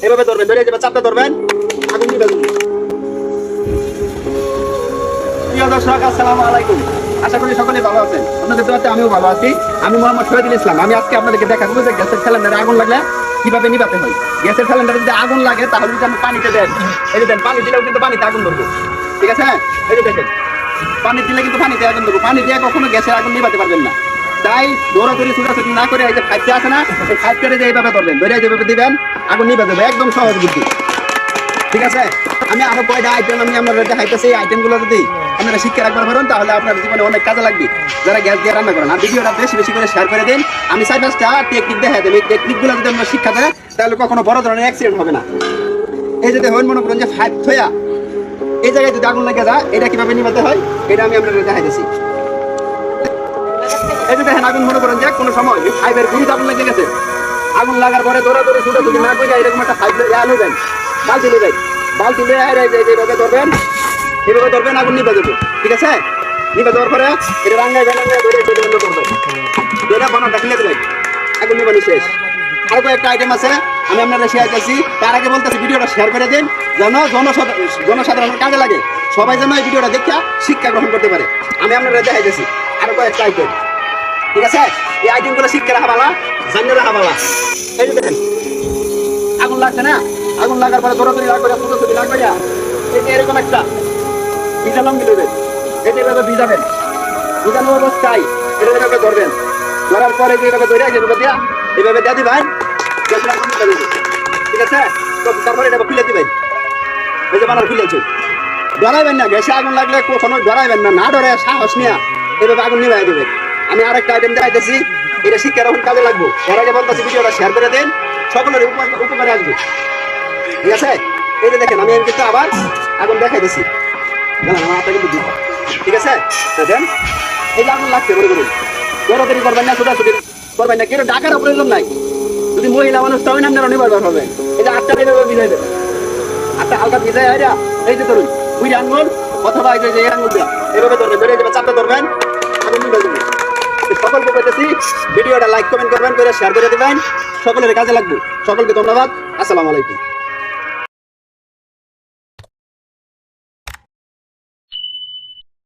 এভাবে ধরবেন, ধরে যাবে চাপটা ধরবেন, আগুন নিবে। প্রিয় দর্শক, আসসালামু আলাইকুম। আশা করি সকলে ভালো আছেন। আপনাদের দোয়াতে আমিও ভালো আছি। আমি মোহাম্মদ শহীদুল ইসলাম। আমি আজকে আপনাদেরকে দেখাবো যে গ্যাসের সিলিন্ডারে আগুন লাগলে কিভাবে নিভাতে হয়। গ্যাসের সিলিন্ডারে যদি আগুন লাগে তাহলে যদি আপনি পানিতে দেন, এই যে দেন, পানি দিলেও কিন্তু পানিতে আগুন ধরবে। ঠিক আছে, এই যে দেখেন, পানি দিলে কিন্তু পানিতে আগুন ধরবে। পানি দিয়ে কখনো গ্যাসের আগুন নিভাতে পারবেন না। তাই দৌড়াদৌড়ি ছুটাছুটি না করে এই যে ফাইটটা আছে না, এই ফাইটটা যে এইভাবে ধরবেন, ধরে যেভাবে দিবেন আগুন নিভে দেবে। একদম সহজ বুদ্ধি। ঠিক আছে, আমি আরো কয়টা আইটেম আমি আপনাদের দেখাইতেছি। এই আইটেমগুলো যদি আপনারা শিক্ষা রাখতে পারেন তাহলে আপনার জীবনে অনেক কাজে লাগবে যারা গ্যাস দিয়ে রান্না করেন। আর ভিডিওটা বেশি বেশি করে শেয়ার করে দিন। আমি 4-5টা টেকনিক দেখাই দেব। এই টেকনিকগুলো যদি আমরা শিক্ষা দেয় তাহলে কখনো বড় ধরনের অ্যাক্সিডেন্ট হবে না। এই যদি হয় মনে করেন যে ফাইভ থয়া এই জায়গায় যদি আগুন লেগে যায়, এটা কিভাবে নিভাতে হয় এটা আমি আপনাদের দেখাইতেছি। এই যে দেখেন, আগুন মনে করেন যে কোনো সময় ফাইভের গুড়িতে আগুন লেগে গেছে। আগুন লাগার পরে দৌড়াদৌড়ি ছুটাছুটি না করে এরকম একটা ফাইভ আলো দেন, বালতি নিয়ে যাই, বালতি নিয়ে এইভাবে ধরবেন, এইভাবে ধরবেন, আগুন নিভে দেবো। ঠিক আছে, নিভে দেওয়ার পরে এটা রাঙ্গাইবেন, ধরে বন্ধ করবেন, ধরে বানাটা খুলে দেবেন, আগুন নিবানি শেষ। আরো কয়েকটা আইটেম আছে আমি আপনারা শেয়ার করছি। তার আগে বলতেছি ভিডিওটা শেয়ার করে দিন যেন জনসাধারণের কাজে লাগে, সবাই যেন এই ভিডিওটা দেখে শিক্ষা গ্রহণ করতে পারে। আমি আপনারা দেখাইতেছি আরো কয়েকটা আইটেম। ঠিক আছে, এই আইটেমগুলো শিক্ষা রাখা ভালা, জানিয়ে রাখা ভালা। এই যে দেখেন, আগুন লাগছে না, আগুন লাগার পরে দৌড়াদৌড়ি লাগবে, ছুটোছুটি লাগবে। এই যে এরকম একটা ভিজা লঙ্গি দেবেন, এটা এভাবে ভিজাবেন, ভিজানো অবস্থায় এটা এভাবে ধরবেন, ধরার পরে এইভাবে ধরে যেভাবে দেওয়া এইভাবে দিয়ে দিবেন। ঠিক আছে, তারপরে এটা খুলে দিবেন। এই যে বানার খুলেছে, ডরাইবেন না। গ্যাসে আগুন লাগলে কখনো ডরাইবেন না, না ডরে সাহস নিয়ে এইভাবে আগুন নিভাই দেবেন। আমি আরেকটা আইটেম দেখাইতেছি, এটা শিক্ষা এখন কাজে লাগবো। এর আগে বলতেছি ভিডিওটা শেয়ার করে দেন, সকলের উপকারে আসবে। ঠিক আছে, এই যে দেখেন, আমি কিন্তু আবার আগুন দেখাইতেছি। আমার হাতটা কিন্তু দিব। ঠিক আছে, দেন, এই যে আগুন লাগছে মনে করুন, দৌড়াদৌড়ি করবেন না, ছোটাছুটি করবেন না, কেউ ডাকারও প্রয়োজন নাই। যদি মহিলা মানুষ তবে আপনারা নিবার হবে। এই যে আটটা এইভাবে ভিজাই দেবেন, আটটা হালকা ভিজাই আইরা এই যে ধরুন দুই আঙ্গুল অথবা এই যে আঙ্গুল দেওয়া এভাবে ধরবেন, ধরে যাবে, চাপটা ধরবেন, আগুন নিভে দেবেন। সকলকে বলতেছি ভিডিওটা লাইক কমেন্ট করবেন, করে শেয়ার করে দেবেন, সকলের কাজে লাগবে। সকলকে ধন্যবাদ। আসসালামু আলাইকুম।